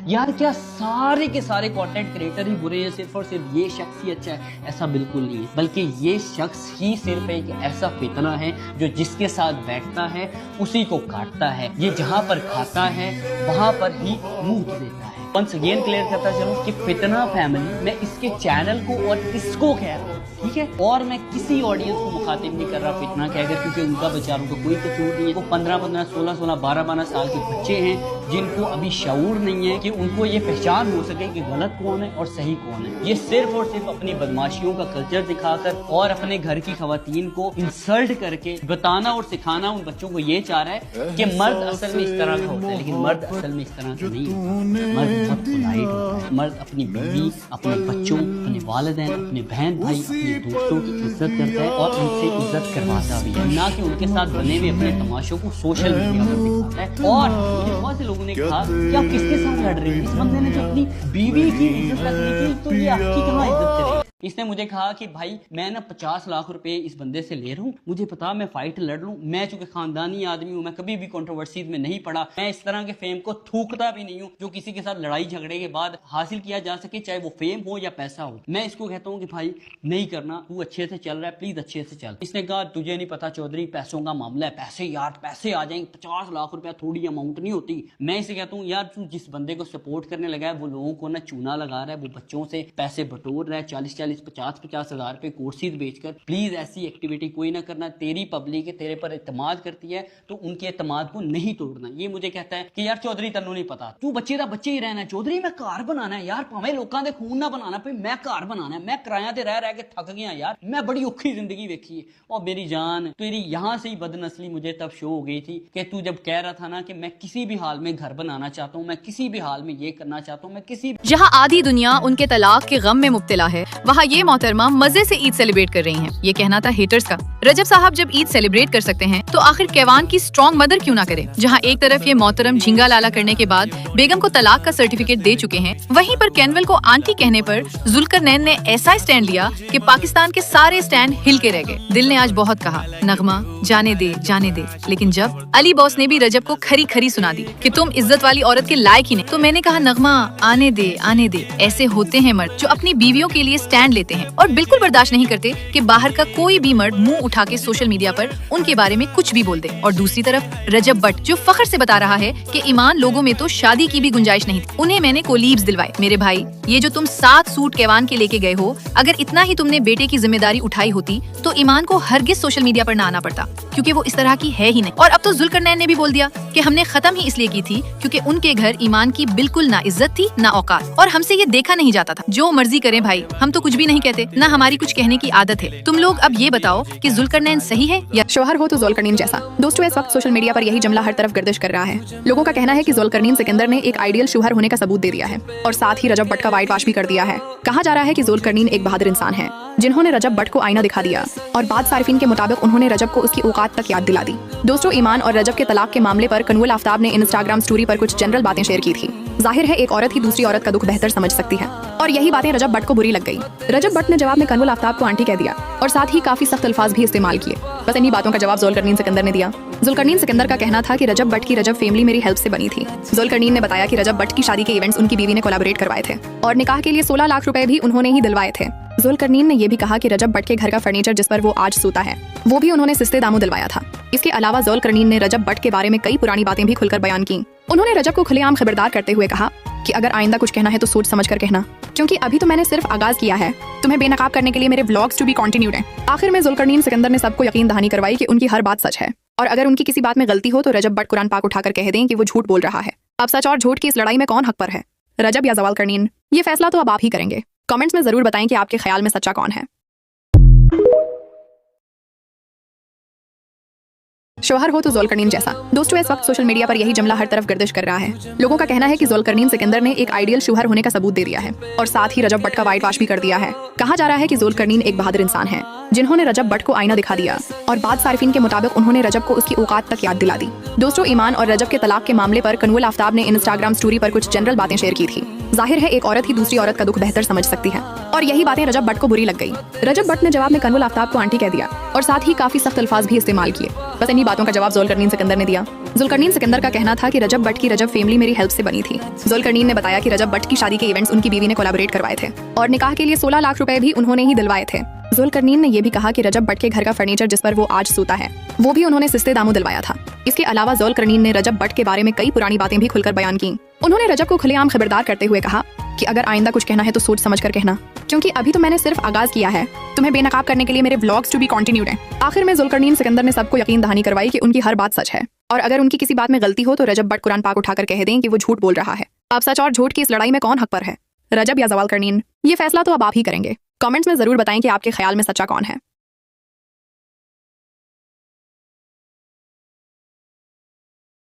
यार क्या सारे के सारे कंटेंट क्रिएटर ही बुरे हैं, सिर्फ और सिर्फ ये शख्स ही अच्छा है? ऐसा बिल्कुल नहीं है, बल्कि ये शख्स ही सिर्फ एक ऐसा फितना है जो जिसके साथ बैठता है उसी को काटता है। ये जहाँ पर खाता है वहाँ पर ही मुंह देता है। वंस अगेन क्लियर करता चलूं कि फितना फैमिली, मैं इसके चैनल को और इसको कह रहा हूँ, ठीक है, और मैं किसी ऑडियंस को मुखातिब नहीं कर रहा फितना कहकर, क्योंकि उनका बेचारों को कोई कसूर नहीं है। वो 15-15, 16-16, 12-12 साल के बच्चे हैं जिनको अभी शऊर नहीं है कि उनको ये पहचान हो सके कि गलत कौन है और सही कौन है। ये सिर्फ और सिर्फ अपनी बदमाशियों का कल्चर दिखाकर और अपने घर की खवातीन को इंसल्ट करके बताना और सिखाना उन बच्चों को ये चाह रहा है कि मर्द असल में इस तरह का होता है, लेकिन मर्द असल में इस तरह का नहीं होता। मर्द बहुत पोलाइट होता है। मर्द अपनी बीवी, अपने बच्चों, अपने वालिदैन, अपने बहन भाई, अपने दोस्तों की इज्जत करता है और उनसे इज्जत करवाता भी है, ना कि उनके साथ बने हुए अपने तमाशों को सोशल मीडिया पर दिखाता है। और बहुत से लोगों ने कहा कि आप किसके साथ लड़ रहे हैं? इस बंदे ने जो अपनी बीवी की इज्जत रखने की, तो ये आपकी कहाँ इज्जत करेगी? इसने मुझे कहा कि भाई मैं ना 50 लाख रुपए इस बंदे से ले रहा हूँ, मुझे पता मैं फाइट लड़ लूँ, मैं चूंकि खानदानी आदमी हूँ, मैं कभी भी कंट्रोवर्सीज में नहीं पड़ा, मैं इस तरह के फेम को थूकता भी नहीं हूँ जो किसी के साथ लड़ाई झगड़े के बाद हासिल किया जा सके, चाहे वो फेम हो या पैसा हो। मैं इसको कहता हूँ कि भाई नहीं करना, तू अच्छे से चल रहा है, प्लीज अच्छे से चल। इसने कहा तुझे नहीं पता चौधरी, पैसों का मामला है, पैसे यार पैसे आ जाएंगे, 50 लाख रुपया थोड़ी अमाउंट नहीं होती। मैं इसे कहता हूँ यार तू जिस बंदे को सपोर्ट करने लगा है वो लोगों को ना चूना लगा रहा है, वो बच्चों से पैसे बटोर रहा है, 40-40, 50-50 हजार रुपए कोर्सेज बेचकर। प्लीज ऐसी एक्टिविटी कोई ना करना। तेरी पब्लिक है, तेरे पर इत्तेमाद करती है, तो उनके इत्तेमाद को नहीं तोड़ना। ये मुझे कहता है कि यार चौधरी तन्नू नहीं पता, तू बच्चे दा बच्चे ही रहना है। चौधरी मैं घर बनाना है यार, भावें लोगों दे खून ना बनाना पे, मैं घर बनाना है। मैं किराया ते रह के थक गया यार, मैं बड़ी औखी जिंदगी देखी है। और मेरी जान तेरी यहाँ से ही बदनस्ली मुझे तब शो हो गई थी कि तू जब कह रहा था ना कि मैं किसी भी हाल में घर बनाना चाहता हूँ, मैं किसी भी हाल में ये करना चाहता हूँ, मैं किसी जहाँ आधी दुनिया उनके तलाक के गम में मुब्तला है, वहाँ ये मोहतरमा मजे से ईद सेलिब्रेट कर रही हैं। ये कहना था हेटर्स का। रजब साहब जब ईद सेलिब्रेट कर सकते हैं तो आखिर कैवान की स्ट्रॉन्ग मदर क्यों ना करे? जहाँ एक तरफ ये मोहतरम झिंगा लाला करने के बाद बेगम को तलाक का सर्टिफिकेट दे चुके हैं, वहीं पर कैनवल को आंटी कहने पर जुल्करनैन ने ऐसा स्टैंड लिया कि पाकिस्तान के सारे स्टैंड हिल के रह गए। दिल ने आज बहुत कहा नगमा जाने दे, लेकिन जब अली बॉस ने भी रजब को खरी खरी सुना दी कि तुम इज्जत वाली औरत के लायक ही नहीं, तो मैंने कहा नगमा आने दे। ऐसे होते हैं मर्द जो अपनी बीवियों के लिए स्टैंड लेते हैं और बिल्कुल बर्दाश्त नहीं करते कि बाहर का कोई भी मर्द मुंह उठा के सोशल मीडिया पर उनके बारे में कुछ भी बोल दे। और दूसरी तरफ रजब भट्ट जो फख्र से बता रहा है कि ईमान लोगों में तो शादी की भी गुंजाइश नहीं थी, उन्हें मैंने कोलीब्स दिलवाए। मेरे भाई ये जो तुम 7 सूट कैवान के लेके गए हो, अगर इतना ही तुमने बेटे की जिम्मेदारी उठाई होती तो ईमान को हरगिज सोशल मीडिया पर ना आना पड़ता, क्योंकि वो इस तरह की है ही नहीं। और अब तो जुल्करनैन ने भी बोल दिया कि हमने खत्म ही इसलिए की थी क्योंकि उनके घर ईमान की बिल्कुल ना इज्जत थी ना औकात, और हमसे ये देखा नहीं जाता था। जो मर्जी करें भाई, हम तो कुछ भी नहीं कहते, ना हमारी कुछ कहने की आदत है। तुम लोग अब ये बताओ कि जुल्करनैन सही है या शौहर हो तो जुल्करनैन जैसा। दोस्तों इस वक्त सोशल मीडिया पर यही जुमला हर तरफ गर्दिश कर रहा है। लोगों का कहना है कि जुल्करनैन सिकंदर ने एक आइडियल शौहर होने का सबूत दे दिया है और साथ ही रजब भट्ट का वाइट वॉश भी कर दिया है। कहा जा रहा है कि जुल्करनैन एक बहादुर इंसान है जिन्होंने रजब भट्ट को आईना दिखा दिया और बाद सारिफीन के मुताबिक उन्होंने रजब को उसकी औकात तक याद दिला दी। दोस्तों ईमान और रजब के तलाक के मामले पर कनवल आफ्ताब ने इंस्टाग्राम स्टोरी पर कुछ जनरल बातें शेयर की थी। जाहिर है एक औरत ही दूसरी औरत का दुख बेहतर समझ सकती है और यही बातें रजब भट्ट को बुरी लग गई। रजब भट्ट ने जवाब में कनवल आफ्ताब को आंटी कह दिया और साथ ही काफी सख्त अल्फाज भी इस्तेमाल किए। बस इन्हीं बातों का जवाब जुल्करनैन सिकंदर ने दिया। जुल्करनैन सिकंदर का कहना था कि रजब भट्ट की रजब फैमिली मेरी हेल्प से बनी थी। जुल्करनैन ने बताया कि रजब भट्ट की शादी के इवेंट्स उनकी बीवी ने कोलैबोरेट करवाए थे और निकाह के लिए 16 लाख रुपए भी उन्होंने ही दिलवाए थे। जुल्करनैन ने यह भी कहा कि रजब भट्ट के घर का फर्नीचर जिस पर वो आज सोता है वो भी उन्होंने सस्ते दामों दिलवाया था। इसके अलावा जुल्करनैन ने रजब भट्ट के बारे में कई पुरानी बातें भी खुलकर बयान की। उन्होंने रजब को खुलेआम खबरदार करते हुए कहा कि अगर आइंदा कुछ कहना है तो सोच समझ कर कहना, क्योंकि अभी तो मैंने सिर्फ आगाज किया है। तुम्हें बेनकाब करने के लिए मेरे व्लॉग्स टू बी कंटिन्यूड हैं। आखिर में जुल्करनैन सिकंदर ने सबको यकीन दहानी करवाई कि उनकी हर बात सच है और अगर उनकी किसी बात में गलती हो तो रजब भट्ट कुरान पाक उठाकर कह दें कि वो झूठ बोल रहा है। अब सच और झूठ की इस लड़ाई में कौन हक पर है, रजब या जुल्करनैन? ये फैसला तो अब आप ही करेंगे। कमेंट्स में जरूर बताएं कि आपके ख्याल में सच्चा कौन है। शौहर हो तो जुल्करनैन जैसा। दोस्तों इस वक्त सोशल मीडिया पर यही जुमला हर तरफ गर्दिश कर रहा है। लोगों का कहना है कि जुल्करनैन सिकंदर ने एक आइडियल शौहर होने का सबूत दे दिया है और साथ ही रजब भट्ट का वाइट वॉश भी कर दिया है। कहा जा रहा है कि जुल्करनैन एक बहादुर इंसान है जिन्होंने रजब भट्ट को आईना दिखा दिया और बाद सारिफीन के मुताबिक उन्होंने रजब को उसकी औकात तक याद दिला दी। दोस्तों, ईमान और रजब के तलाक के मामले पर कनवुल आफ्ताब ने इंस्टाग्राम स्टोरी पर कुछ जनरल बातें शेयर की थी। जाहिर है एक औरत ही दूसरी औरत का दुख बेहतर समझ सकती है और यही बातें रजब भट्ट को बुरी लग गई। रजब भट्ट ने जवाब में कनवुल आफ्ताब को आंटी कह दिया और साथ ही काफी सख्त अल्फाज भी इस्तेमाल किए। बस इन्हीं बातों का जवाब ज़ुल्करनैन सिकंदर ने दिया। ज़ुल्करनैन सिकंदर का कहना था कि रजब भट्ट की रजब फैमिली मेरी हेल्प से बनी थी। ज़ुल्करनैन ने बताया कि रजब भट्ट की शादी के इवेंट्स उनकी बीवी ने कोलैबोरेट करवाए थे और निकाह के लिए 16 लाख रुपए भी उन्होंने ही दिलवाए थे। ज़ुल्करनैन ने यह भी कहा कि रजब भट्ट के घर का फर्नीचर जिस पर वो आज सोता है वो भी उन्होंने सस्ते दामों दिलवाया था। इसके अलावा ज़ुल्करनैन ने रजब भट्ट के बारे में कई पुरानी बातें भी खुलकर बयान की। उन्होंने रजब को खुलेआम खबरदार करते हुए कहा कि अगर आइंदा कुछ कहना है तो सोच समझ कर कहना, क्योंकि अभी तो मैंने सिर्फ आगाज किया है। तुम्हें बेनकाब करने के लिए मेरे व्लॉग्स टू बी कंटिन्यूड हैं। आखिर में ज़ुल्करनैन सिकंदर ने सबको यकीन दहानी करवाई कि उनकी हर बात सच है और अगर उनकी किसी बात में गलती हो तो रजब भट्ट कुरान पाक उठाकर कह दें कि वो झूठ बोल रहा है। अब सच और झूठ की इस लड़ाई में कौन हक पर है, रजब या ज़ुल्करनैन? ये फैसला तो अब आप ही करेंगे। कमेंट्स में जरूर बताएं कि आपके ख्याल में सच्चा कौन है।